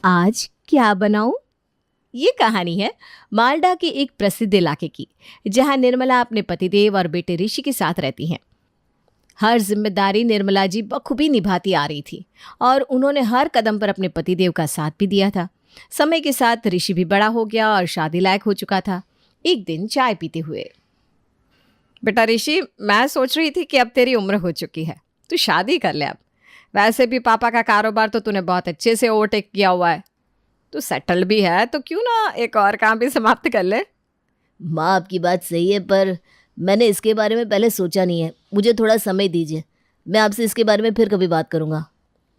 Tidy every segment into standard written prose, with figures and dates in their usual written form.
आज क्या बनाऊं? ये कहानी है मालडा के एक प्रसिद्ध इलाके की, जहां निर्मला अपने पतिदेव और बेटे ऋषि के साथ रहती हैं। हर जिम्मेदारी निर्मला जी बखूबी निभाती आ रही थी और उन्होंने हर कदम पर अपने पतिदेव का साथ भी दिया था। समय के साथ ऋषि भी बड़ा हो गया और शादी लायक हो चुका था। एक दिन चाय पीते हुए, बेटा ऋषि, मैं सोच रही थी कि अब तेरी उम्र हो चुकी है, तू शादी कर ले अब। वैसे भी पापा का कारोबार तो तूने बहुत अच्छे से ओवरटेक किया हुआ है, तू सेटल भी है, तो क्यों ना एक और काम भी समाप्त कर ले। माँ, आपकी बात सही है, पर मैंने इसके बारे में पहले सोचा नहीं है। मुझे थोड़ा समय दीजिए, मैं आपसे इसके बारे में फिर कभी बात करूँगा।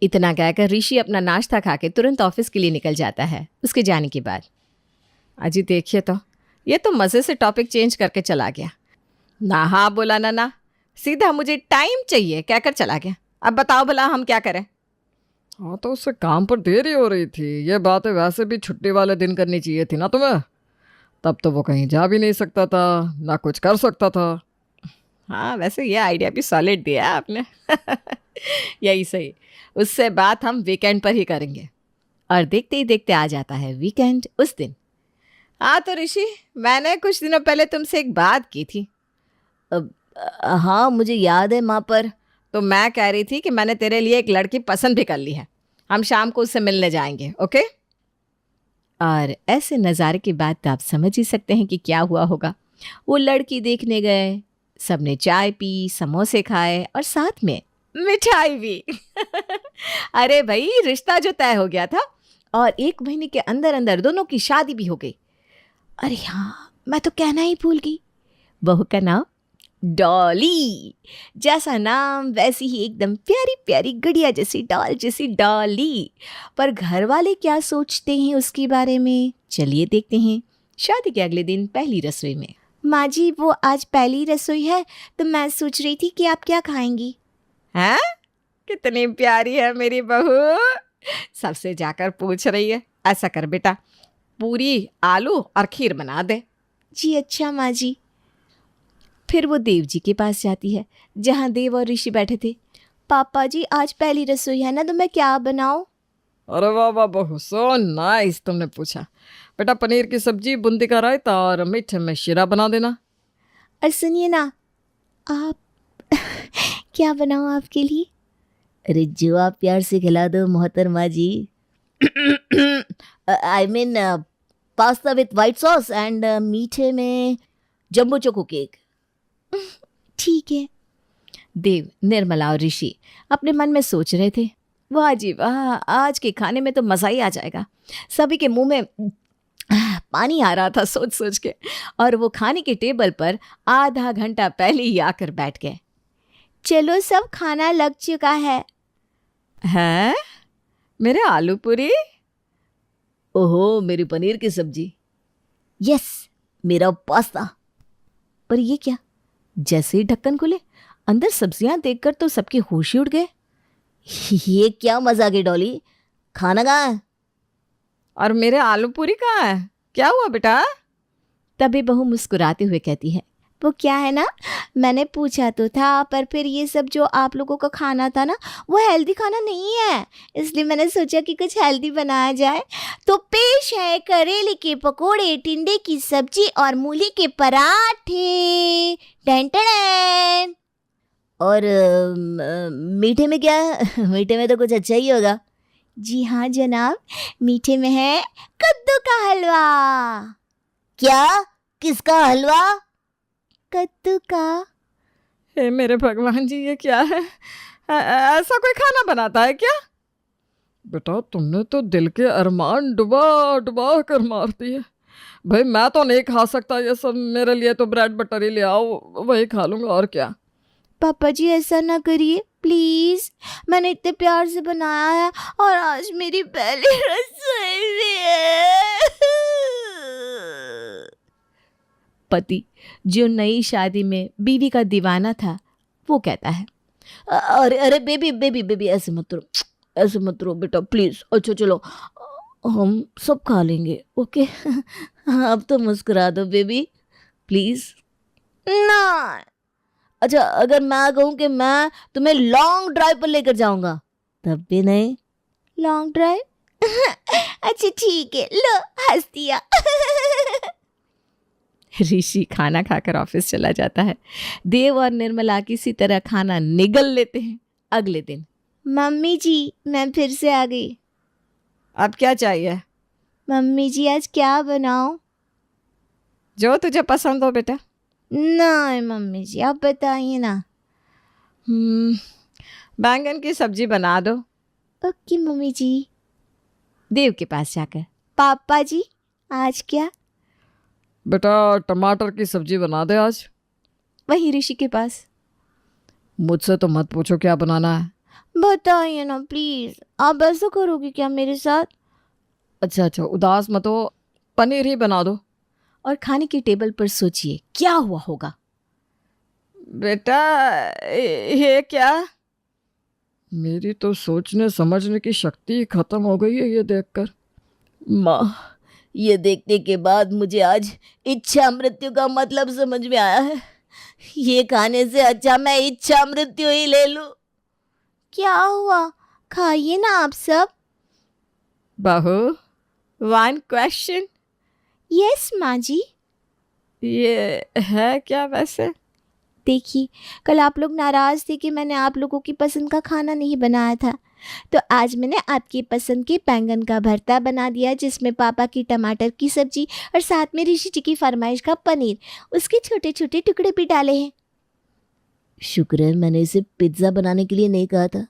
इतना कहकर ऋषि अपना नाश्ता खा के तुरंत ऑफिस के लिए निकल जाता है। उसके जाने के बाद, अजी देखिए तो ये तो मज़े से टॉपिक चेंज करके चला गया। ना हाँ बोला ना, सीधा मुझे टाइम चाहिए कहकर चला गया। अब बताओ भला हम क्या करें? हाँ, तो उससे काम पर देरी हो रही थी। ये बातें वैसे भी छुट्टी वाले दिन करनी चाहिए थी ना तुम्हें। तब तो वो कहीं जा भी नहीं सकता था, ना कुछ कर सकता था। हाँ, वैसे ये आइडिया भी सॉलिड दिया है आपने। यही सही। उससे बात हम वीकेंड पर ही करेंगे। और देखते ही देखते आ जाता है वीकेंड उस दिन। हाँ तो ऋषि, मैंने कुछ दिनों पहले तुमसे एक बात की थी। हाँ, मुझे याद है माँ, पर तो मैं कह रही थी कि मैंने तेरे लिए एक लड़की पसंद भी कर ली है। हम शाम को उससे मिलने जाएंगे, ओके? और ऐसे नज़ारे के बाद तो आप समझ ही सकते हैं कि क्या हुआ होगा। वो लड़की देखने गए, सबने चाय पी, समोसे खाए और साथ में मिठाई भी। अरे भाई, रिश्ता जो तय हो गया था और 1 महीने के अंदर अंदर दोनों की शादी भी हो गई। अरे हाँ, मैं तो कहना ही भूल गई, बहू का नाम डॉली। जैसा नाम वैसी ही एकदम प्यारी प्यारी गुड़िया जैसी डॉल जैसी डॉली। पर घर वाले क्या सोचते हैं उसके बारे में, चलिए देखते हैं। शादी के अगले दिन पहली रसोई में, माँ जी वो आज पहली रसोई है तो मैं सोच रही थी कि आप क्या खाएंगी। हैं? कितनी प्यारी है मेरी बहू, सबसे जाकर पूछ रही है। ऐसा कर बेटा, पूरी आलू और खीर बना दे। जी अच्छा माँ जी। फिर वो देव जी के पास जाती है, जहाँ देव और ऋषि बैठे थे। पापा जी आज पहली रसोई है ना, तो मैं क्या बनाऊं? अरे वाह वाह बहू, सो नाइस। तुमने पूछा। बेटा, पनीर की सब्जी, बूंदी का रायता और मीठे में शीरा बना देना। और सुनिए ना, आप क्या बनाऊं आपके लिए? अरे जो आप प्यार से खिला दो मोहतरमा जी। I mean pasta with white sauce and मीठे में जम्बो चोको केक। ठीक है। देव, निर्मला और ऋषि अपने मन में सोच रहे थे, वाह जी वाह, आज के खाने में तो मज़ा ही आ जाएगा। सभी के मुंह में पानी आ रहा था सोच सोच के, और वो खाने के टेबल पर आधा घंटा पहले ही आकर बैठ गए। चलो सब, खाना लग चुका है। हैं? मेरे आलू पूरी? ओहो, मेरी पनीर की सब्जी। यस, मेरा पास्ता। पर ये क्या? जैसे ही ढक्कन खुले, अंदर सब्जियां देखकर तो सबके होश ही उड़ गए। ये क्या मजाक है डॉली, खाना कहाँ है? और मेरे आलू पूरी कहाँ है? क्या हुआ बेटा? तभी बहू मुस्कुराते हुए कहती है, वो क्या है ना, मैंने पूछा तो था, पर फिर ये सब जो आप लोगों का खाना था ना, वो हेल्दी खाना नहीं है, इसलिए मैंने सोचा कि कुछ हेल्दी बनाया जाए। तो पेश है करेले के पकोड़े, टिंडे की सब्जी और मूली के पराठे। टन टन। और मीठे में क्या है? मीठे में तो कुछ अच्छा ही होगा। जी हाँ जनाब, मीठे में है कद्दू का हलवा। क्या? किसका हलवा? कद्दू का। हे मेरे भगवान जी, ये क्या है? ऐसा कोई खाना बनाता है क्या? बेटा, तुमने तो दिल के अरमान डुबा डुबा कर मार दिए। भाई, मैं तो नहीं खा सकता ये सब। मेरे लिए तो ब्रेड बटर ही ले आओ, वही खा लूँगा, और क्या। पापा जी ऐसा ना करिए प्लीज, मैंने इतने प्यार से बनाया है और आज मेरी पहली रसोई भी है। पति, जो नई शादी में बीवी का दीवाना था, वो कहता है, अरे अरे बेबी बेबी बेबी, ऐसे मत रो, ऐसे मत रो बेटा प्लीज। अच्छा चलो, हम सब खा लेंगे, ओके? अब तो मुस्कुरा दो बेबी प्लीज। ना। अच्छा, अगर मैं कहूँ कि मैं तुम्हें लॉन्ग ड्राइव पर लेकर जाऊंगा, तब भी नहीं? Long drive? अच्छा ठीक है, लो हंस दिया। ऋषि खाना खाकर ऑफिस चला जाता है। देव और निर्मला किसी तरह खाना निगल लेते हैं। अगले दिन, मम्मी जी मैं फिर से आ गई। अब क्या चाहिए? मम्मी जी आज क्या बनाऊं? जो तुझे पसंद हो बेटा। नहीं मम्मी जी आप बताइए ना। बैंगन की सब्जी बना दो। ओके मम्मी जी। देव के पास जाकर, पापा जी आज क्या? बेटा टमाटर की सब्जी बना दे आज। वहीं ऋषि के पास, मुझसे तो मत पूछो क्या बनाना है। बताइए ना प्लीज, आप ऐसा करोगे क्या मेरे साथ? अच्छा उदास मत हो, पनीर ही बना दो। और खाने की टेबल पर सोचिए क्या हुआ होगा। बेटा ये क्या? मेरी तो सोचने समझने की शक्ति खत्म हो गई है ये देखकर। माँ ये देखने के बाद मुझे आज इच्छा मृत्यु का मतलब समझ में आया है। ये खाने से अच्छा मैं इच्छा मृत्यु ही ले लूं। क्या हुआ? खाइए ना आप सब। बहू, वन क्वेश्चन। यस माँ जी। ये है क्या वैसे? देखिए कल आप लोग नाराज़ थे कि मैंने आप लोगों की पसंद का खाना नहीं बनाया था, तो आज मैंने आपकी पसंद के बैंगन का भरता बना दिया, जिसमें पापा की टमाटर की सब्जी और साथ में ऋषि जी की फरमाइश का पनीर, उसके छोटे छोटे टुकड़े भी डाले हैं। शुक्र है मैंने इसे पिज्ज़ा बनाने के लिए नहीं कहा था,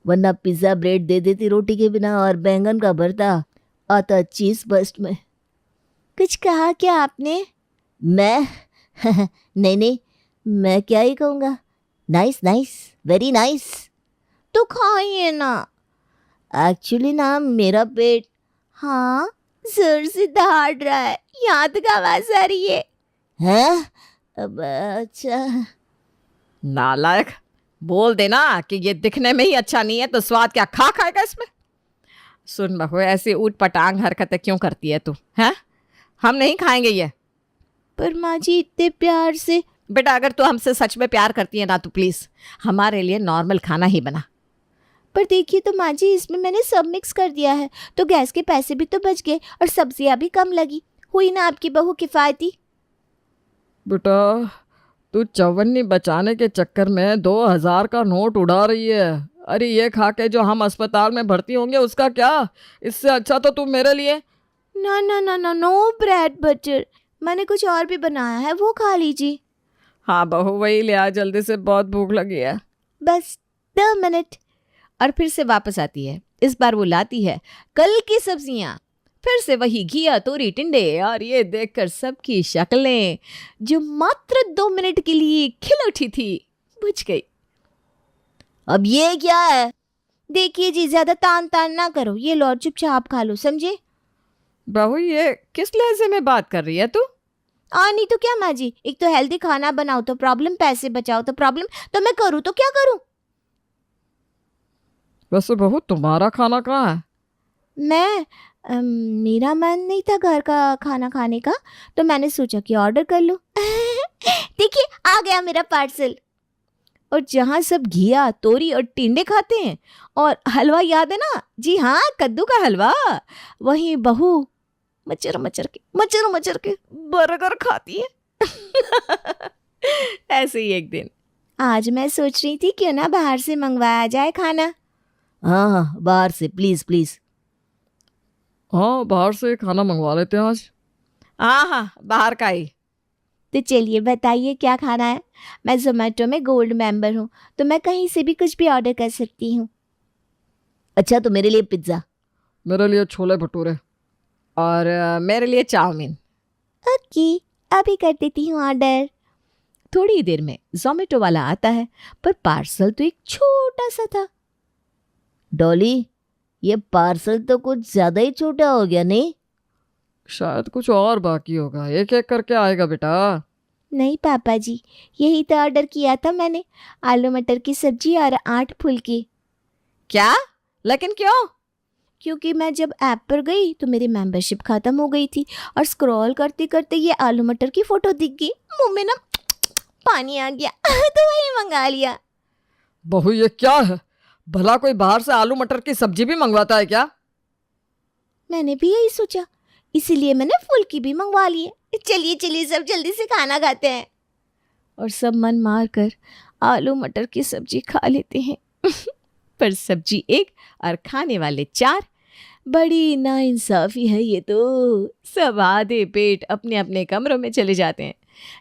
वरना पिज़्ज़ा ब्रेड दे देती रोटी के बिना और बैंगन का भरता आता चीज़ बस्ट में। कुछ कहा क्या आपने? मैं नहीं मैं क्या ही कहूँगा। Nice nice very nice. तो खाइए ना। एक्चुअली ना मेरा पेट हाँ जोर से दहाड़ रहा है, यहाँ तक आवाज़ आ रही है। हैं? अब अच्छा। नालायक, बोल देना कि ये दिखने में ही अच्छा नहीं है तो स्वाद क्या खा खाएगा इसमें। सुन बहू, ऐसी ऊट पटांग हरकतें क्यों करती है तू? हैं? हम नहीं खाएंगे ये। पर माँ जी इतने प्यार से। बेटा अगर तू हमसे सच में प्यार करती है ना तो प्लीज हमारे लिए नॉर्मल खाना ही बना। पर देखिए तो माँ जी इसमें मैंने सब मिक्स कर दिया है, तो गैस के पैसे भी तो बच गए और सब्जियाँ भी कम लगी। हुई ना आपकी बहू किफ़ायती। बेटा तू चवन्नी बचाने के चक्कर में 2000 का नोट उड़ा रही है। अरे ये खा के जो हम अस्पताल में भर्ती होंगे उसका क्या? इससे अच्छा तो तू मेरे लिए। ना ना ना ना नो ब्रेड बटर, मैंने कुछ और भी बनाया है, वो खा लीजिए। हाँ बहू वही ले आ जल्दी से, बहुत भूख लगी है। बस 2 मिनट। और फिर से वापस आती है। इस बार वो लाती है कल की सब्जियां, फिर से वही घिया, तोरी, टिंडे, और ये देखकर सबकी शक्लें जो मात्र 2 मिनट के लिए खिल उठी थी बुझ गई। अब ये क्या है? देखिए जी ज़्यादा तान तान ना करो, ये लो चुपचाप खा लो, समझे? बहू ये किस लहजे में बात कर रही है तू? नहीं तो क्या माँ जी, एक तो हेल्दी खाना बनाओ तो प्रॉब्लम, पैसे बचाओ तो प्रॉब्लम, तो मैं करूँ तो क्या करूँ? वैसे बहू तुम्हारा खाना कहाँ है? मैं मेरा मन नहीं था घर का खाना खाने का, तो मैंने सोचा कि ऑर्डर कर लूँ। देखिए आ गया मेरा पार्सल। और जहाँ सब घिया, तोरी और टिंडे खाते हैं और हलवा याद है ना, जी हाँ कद्दू का हलवा, वहीं बहू मचर मचर के बर्गर खाती है। ऐसे ही एक दिन आज मैं सोच रही थी क्यों ना बाहर से मंगवाया जाए खाना। हाँ बाहर से प्लीज़ प्लीज़। हाँ बाहर से खाना मंगवा लेते हैं आज। हाँ बाहर का ही। तो चलिए बताइए क्या खाना है। मैं जोमेटो में गोल्ड मेंबर हूँ, तो मैं कहीं से भी कुछ भी ऑर्डर कर सकती हूँ। अच्छा तो मेरे लिए पिज्ज़ा। मेरे लिए छोले भटूरे। और मेरे लिए चाउमीन। ओके अभी कर देती हूँ ऑर्डर। थोड़ी देर में जोमेटो वाला आता है, पर पार्सल तो एक छोटा सा था। डॉली ये पार्सल तो कुछ ज़्यादा ही छोटा हो गया नहीं? शायद कुछ और बाकी होगा, एक एक करके आएगा बेटा। नहीं पापा जी, यही तो ऑर्डर किया था मैंने, आलू मटर की सब्जी और 8 फुल्की। क्या? लेकिन क्यों? क्योंकि मैं जब ऐप पर गई तो मेरी मेंबरशिप ख़त्म हो गई थी और स्क्रॉल करते करते ये आलू मटर की फ़ोटो दिख गई, मुंह में ना पानी आ गया तो वही मंगा लिया। बहू ये क्या है? भला कोई बाहर से आलू मटर की सब्जी भी मंगवाता है क्या? मैंने भी यही सोचा, इसीलिए मैंने फुल्की भी मंगवा ली है। चलिए चलिए सब जल्दी से खाना खाते हैं। और सब मन मार कर आलू मटर की सब्जी खा लेते हैं। पर सब्जी एक और खाने वाले 4। बड़ी नाइंसाफ़ी है ये तो। सब आधे पेट अपने अपने कमरों में चले जाते हैं।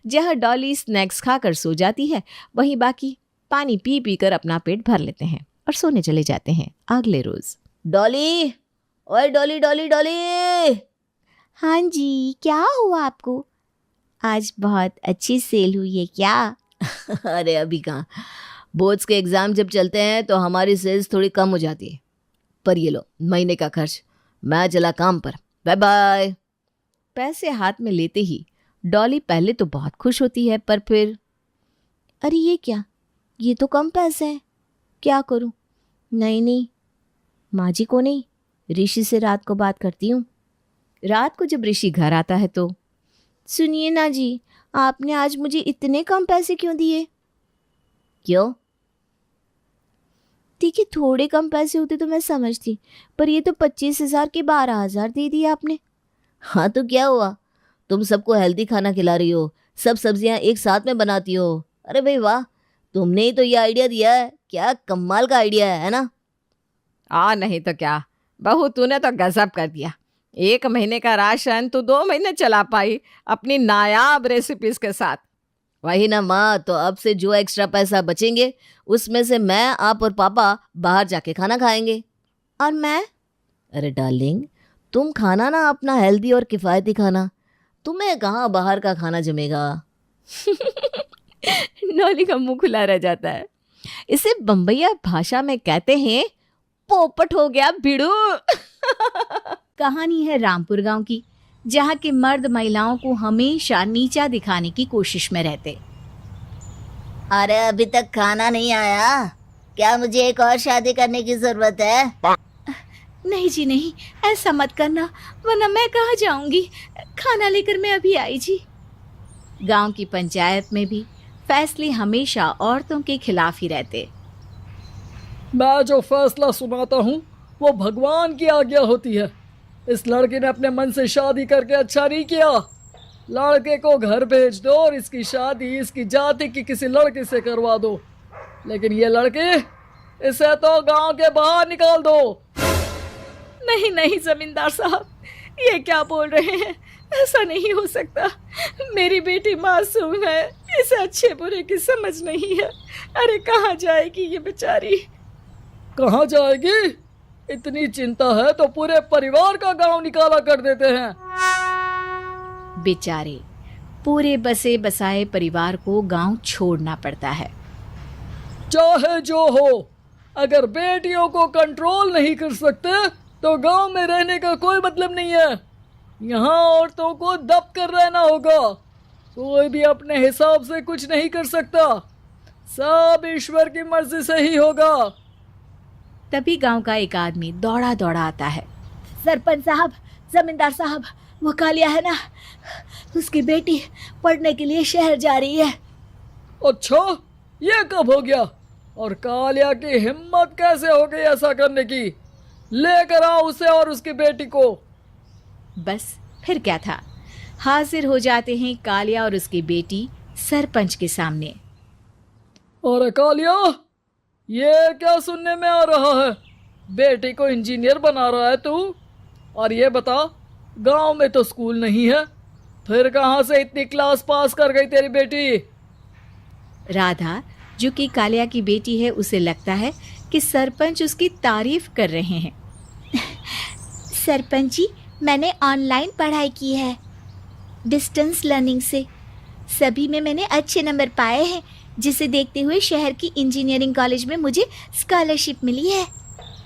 जहाँ डॉली स्नैक्स खाकर सो जाती है, वहीं बाकी पानी पी पी कर अपना पेट भर लेते हैं और सोने चले जाते हैं अगले रोज़। डॉली, ओए डॉली डॉली डॉली। हाँ जी, क्या हुआ आपको? आज बहुत अच्छी सेल हुई है क्या? अरे अभी कहाँ, बोर्ड्स के एग्ज़ाम जब चलते हैं तो हमारी सेल्स थोड़ी कम हो जाती है। पर ये लो महीने का खर्च, मैं चला काम पर, बाय बाय। पैसे हाथ में लेते ही डॉली पहले तो बहुत खुश होती है, पर फिर अरे ये क्या, ये तो कम पैसे हैं, क्या करूं? नहीं, माँ जी को नहीं, ऋषि से रात को बात करती हूँ। रात को जब ऋषि घर आता है तो सुनिए ना जी, आपने आज मुझे इतने कम पैसे क्यों दिए? क्यों? ठीक है, थोड़े कम पैसे होते तो मैं समझती, पर ये तो 25,000 के 12,000 दे दिए आपने। हाँ तो क्या हुआ, तुम सबको हेल्दी खाना खिला रही हो, सब सब्जियां एक साथ में बनाती हो। अरे भाई वाह, तुमने ही तो ये आइडिया दिया है, क्या कमाल का आइडिया है ना? नहीं तो क्या बहू, तूने तो गजब कर दिया। 1 महीने का राशन तू 2 महीने चला पाई अपनी नायाब रेसिपीज के साथ। वही ना माँ, तो अब से जो एक्स्ट्रा पैसा बचेंगे उसमें से मैं, आप और पापा बाहर जाके खाना खाएंगे। और मैं? अरे डार्लिंग, तुम खाना ना अपना हेल्दी और किफ़ायती खाना, तुम्हें कहाँ बाहर का खाना जमेगा। डॉली का मुंह खुला रह जाता है। इसे बम्बईया भाषा में कहते हैं पोपट हो गया भिड़ू। कहानी है रामपुर गांव की, जहाँ के मर्द महिलाओं को हमेशा नीचा दिखाने की कोशिश में रहते। अरे अभी तक खाना नहीं आया, क्या मुझे एक और शादी करने की जरूरत है? नहीं जी नहीं, ऐसा मत करना, वरना मैं कहाँ जाऊंगी। खाना लेकर मैं अभी आई जी। गांव की पंचायत में भी फैसले हमेशा औरतों के खिलाफ ही रहते। मैं जो फैसला सुनाता हूँ वो भगवान की आज्ञा होती है। इस लड़के ने अपने मन से शादी करके अच्छा नहीं किया। लड़के को घर भेज दो और इसकी शादी इसकी जाति की किसी लड़के से करवा दो, लेकिन ये लड़के, इसे तो गांव के बाहर निकाल दो। नहीं जमींदार साहब, ये क्या बोल रहे हैं? ऐसा नहीं हो सकता। मेरी बेटी मासूम है, इसे अच्छे बुरे की समझ नहीं है। अरे कहाँ जाएगी ये बेचारी? कहाँ जाएगी? इतनी चिंता है तो पूरे परिवार का गांव निकाला कर देते हैं। बेचारे पूरे बसे बसाए परिवार को गांव छोड़ना पड़ता है। चाहे जो हो, अगर बेटियों को कंट्रोल नहीं कर सकते तो गांव में रहने का कोई मतलब नहीं है। यहाँ औरतों को दब कर रहना होगा। कोई भी अपने हिसाब से कुछ नहीं कर सकता, सब ईश्वर की मर्जी से ही होगा। तभी गांव का एक आदमी दौड़ा दौड़ा आता है। सरपंच साहब, जमींदार साहब, वो कालिया है ना, उसकी बेटी पढ़ने के लिए शहर जा रही है। अच्छा, ये कब हो गया? और कालिया की हिम्मत कैसे हो गई ऐसा करने की? लेकर आओ उसे और उसकी बेटी को। बस फिर क्या था, हाजिर हो जाते हैं कालिया और उसकी बेटी सरपंच के सामने। अरे कालिया, ये क्या सुनने में आ रहा है? बेटी को इंजीनियर बना रहा है तू? और ये बता, गांव में तो स्कूल नहीं है, फिर कहाँ से इतनी क्लास पास कर गई तेरी बेटी? राधा, जो कि कालिया की बेटी है, उसे लगता है कि सरपंच उसकी तारीफ कर रहे हैं। सरपंच जी, मैंने ऑनलाइन पढ़ाई की है, डिस्टेंस लर्निंग से। सभी में मैंने अच्छे नंबर पाए हैं, जिसे देखते हुए शहर की इंजीनियरिंग कॉलेज में मुझे स्कॉलरशिप मिली है।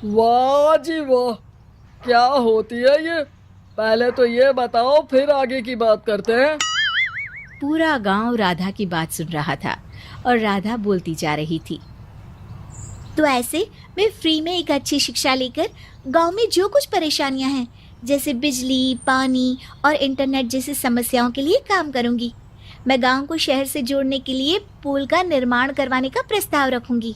वाह जी वाह, क्या होती है ये? पहले तो ये बताओ, फिर आगे की बात करते हैं। पूरा गांव राधा की बात सुन रहा था और राधा बोलती जा रही थी। तो ऐसे मैं फ्री में एक अच्छी शिक्षा लेकर गांव में जो कुछ परेशानियां हैं, जैसे बिजली, पानी और इंटरनेट जैसी समस्याओं के लिए काम करूंगी। मैं गांव को शहर से जोड़ने के लिए पुल का निर्माण करवाने का प्रस्ताव रखूंगी।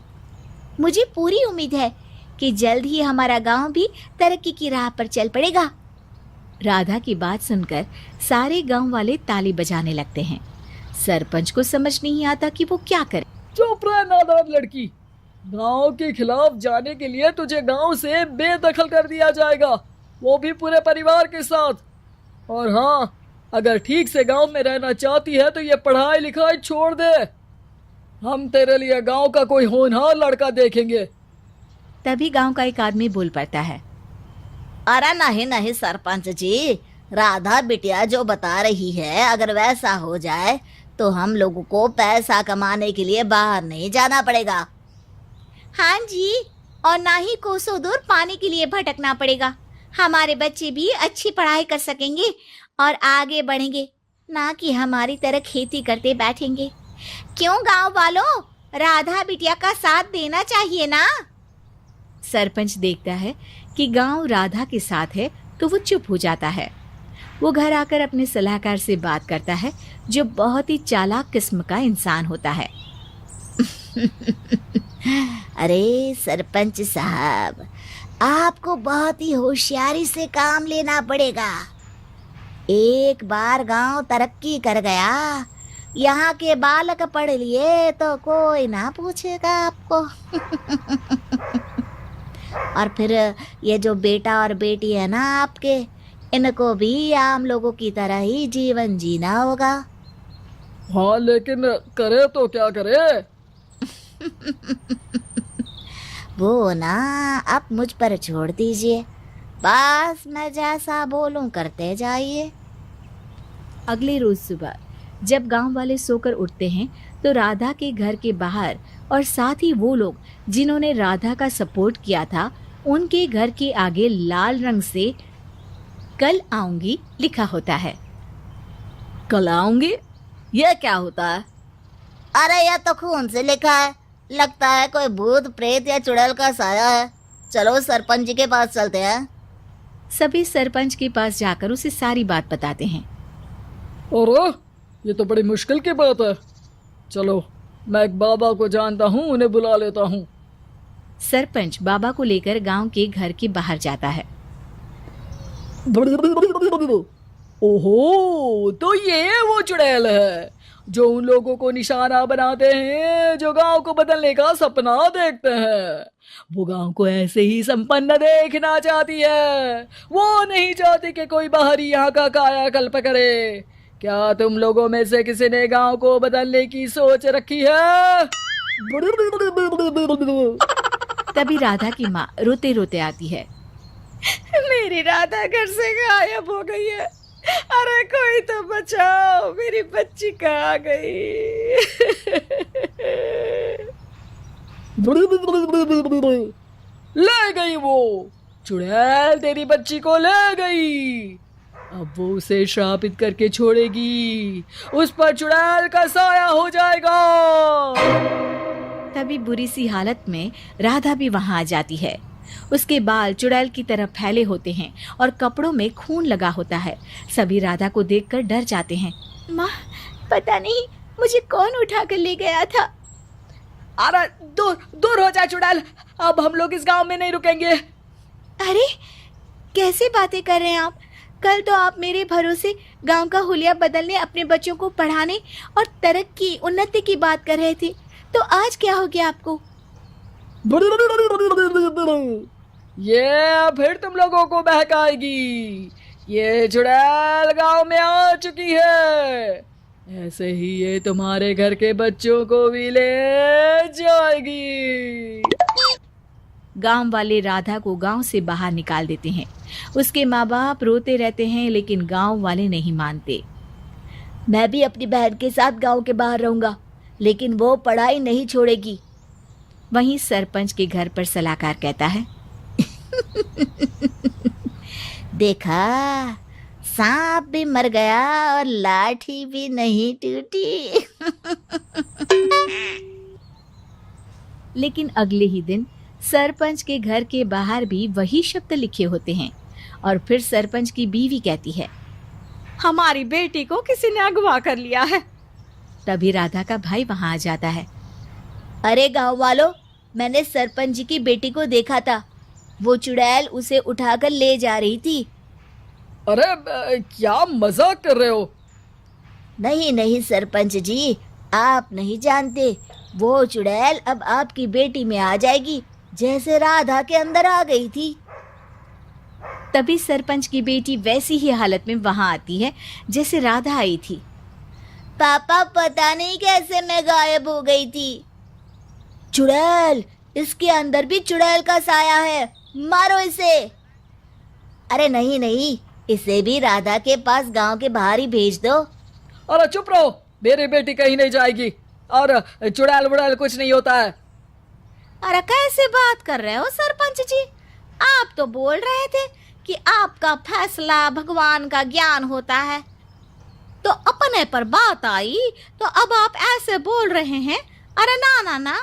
मुझे पूरी उम्मीद है कि जल्द ही हमारा गांव भी तरक्की की राह पर चल पड़ेगा। राधा की बात सुनकर सारे गांव वाले ताली बजाने लगते हैं। सरपंच को समझ नहीं आता कि वो क्या करे। चुप रह नादान लड़की, गांव के खिलाफ जाने के लिए तुझे गांव से बेदखल कर दिया जाएगा, वो भी पूरे परिवार के साथ। और हाँ, अगर ठीक से गांव में रहना चाहती है तो ये पढ़ाई लिखाई छोड़ दे। हम तेरे लिए गांव का कोई होनहार लड़का देखेंगे। तभी गांव का एक आदमी बोल पड़ता है। अरे नहीं नहीं सरपंच जी, राधा बिटिया जो बता रही है अगर वैसा हो जाए तो हम लोगों को पैसा कमाने के लिए बाहर नहीं जाना पड़ेगा। हाँ जी, और ना ही कोसों दूर पानी के लिए भटकना पड़ेगा। हमारे बच्चे भी अच्छी पढ़ाई कर सकेंगे और आगे बढ़ेंगे, ना कि हमारी तरह खेती करते बैठेंगे। क्यों गांव वालों, राधा बिटिया का साथ देना चाहिए ना। सरपंच देखता है कि गांव राधा के साथ है तो वो चुप हो जाता है। वो घर आकर अपने सलाहकार से बात करता है, जो बहुत ही चालाक किस्म का इंसान होता है। अरे सरपंच साहब, आपको बहुत ही होशियारी से काम लेना पड़ेगा। एक बार गांव तरक्की कर गया, यहाँ के बालक पढ़ लिए तो कोई ना पूछेगा आपको। और फिर ये जो बेटा और बेटी है ना आपके, इनको भी आम लोगों की तरह ही जीवन जीना होगा। हाँ, लेकिन करे तो क्या करे। वो ना आप मुझ पर छोड़ दीजिए, बस मैं जैसा बोलूं करते जाइए। अगले रोज सुबह जब गांव वाले सोकर उठते हैं तो राधा के घर के बाहर और साथ ही वो लोग जिन्होंने राधा का सपोर्ट किया था, उनके घर के आगे लाल रंग से कल आऊंगी लिखा होता है। कल आऊंगी, यह क्या होता है? अरे यह तो खून से लिखा है, लगता है कोई भूत प्रेत या चुड़ैल का साया है। चलो सरपंच जी के पास चलते हैं। सभी सरपंच के पास जाकर उसे सारी बात बताते हैं। और ये तो बड़ी मुश्किल की बात है। चलो, मैं एक बाबा को जानता हूँ, उन्हें बुला लेता हूँ। सरपंच बाबा को लेकर गांव के घर के बाहर जाता है। ओहो, तो ये वो चुड़ैल है जो उन लोगों को निशाना बनाते हैं जो गांव को बदलने का सपना देखते हैं। वो गांव को ऐसे ही संपन्न देखना चाहती है, वो नहीं चाहती कि कोई बाहरी यहाँ का कायाकल्प करे। क्या तुम लोगों में से किसी ने गांव को बदलने की सोच रखी है? तभी राधा की माँ रोते रोते आती है। मेरी राधा घर से गायब हो गई है। अरे कोई तो बचाओ, मेरी बच्ची कहाँ गई? ले गई वो चुड़ैल, तेरी बच्ची को ले गई। अब वो उसे श्रापित करके छोड़ेगी, उस पर चुड़ैल का साया हो जाएगा। तभी बुरी सी हालत में राधा भी वहां आ जाती है। उसके बाल चुड़ैल की तरह फैले होते हैं और कपड़ों में खून लगा होता है। सभी राधा को देखकर डर जाते हैं। माँ, पता नहीं मुझे कौन उठा कर ले गया था। अरे दूर दूर हो जा चुड़ैल, अब हम लोग इस गांव में नहीं रुकेंगे। अरे कैसे बातें कर रहे हैं आप? कल तो आप मेरे भरोसे गांव का हुलिया बदलने, अपने बच्चों को पढ़ाने और तरक्की उन्नति की बात कर रहे थे, तो आज क्या हो गया आपको? ये फिर तुम लोगों को बहकाएगी। ये चुड़ैल गांव में आ चुकी है, ऐसे ही ये तुम्हारे घर के बच्चों को भी ले जाएगी। गांव वाले राधा को गांव से बाहर निकाल देते हैं। उसके माँ बाप रोते रहते हैं, लेकिन गांव वाले नहीं मानते। मैं भी अपनी बहन के साथ गांव के बाहर रहूंगा, लेकिन वो पढ़ाई नहीं छोड़ेगी। वहीं सरपंच के घर पर सलाहकार कहता है। देखा, सांप भी मर गया और लाठी भी नहीं टूटी। लेकिन अगले ही दिन सरपंच के घर के बाहर भी वही शब्द लिखे होते हैं। और फिर सरपंच की बीवी कहती है, हमारी बेटी को किसी ने अगवा कर लिया है। तभी राधा का भाई वहां आ जाता है। अरे गांव वालों, मैंने सरपंच जी की बेटी को देखा था, वो चुड़ैल उसे उठाकर ले जा रही थी। अरे क्या मजाक कर रहे हो? नहीं नहीं सरपंच जी, आप नहीं जानते, वो चुड़ैल अब आपकी बेटी में आ जाएगी, जैसे राधा के अंदर आ गई थी। तभी सरपंच की बेटी वैसी ही हालत में वहां आती है जैसे राधा आई थी। पापा पता नहीं कैसे मैं गायब हो गई थी। चुड़ैल, इसके अंदर भी चुड़ैल का साया है, मारो इसे। अरे नहीं नहीं, इसे भी राधा के पास गांव के बाहर ही भेज दो। अरे चुप रहो, मेरी बेटी कहीं नहीं जाएगी और चुड़ैल वुड़ैल कुछ नहीं होता है। अरे कैसे बात कर रहे हो सरपंच जी? आप तो बोल रहे थे कि आपका फैसला भगवान का ज्ञान होता है, तो अपने पर बात आई तो अब आप ऐसे बोल रहे हैं। अरे ना ना ना,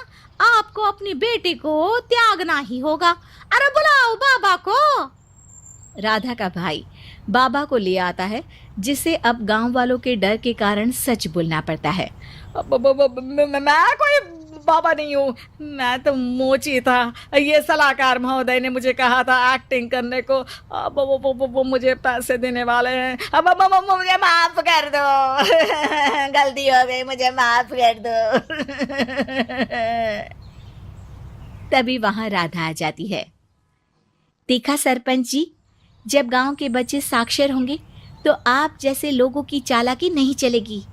आपको अपनी बेटी को त्यागना ही होगा। अरे बुलाओ बाबा को। राधा का भाई बाबा को ले आता है, जिसे अब गांव वालों के डर के कारण सच बोलना पड़ता है। मैं कोई बाबा नहीं हूँ, मैं तो मोची था। ये सलाहकार महोदय ने मुझे कहा था एक्टिंग करने को। अब वो मुझे पैसे देने वाले हैं। अब मुझे माफ कर दो, गलती हो गई, मुझे माफ कर दो। तभी वहां राधा आ जाती है। देखा सरपंच जी, जब गांव के बच्चे साक्षर होंगे तो आप जैसे लोगों की चालाकी नहीं चलेगी।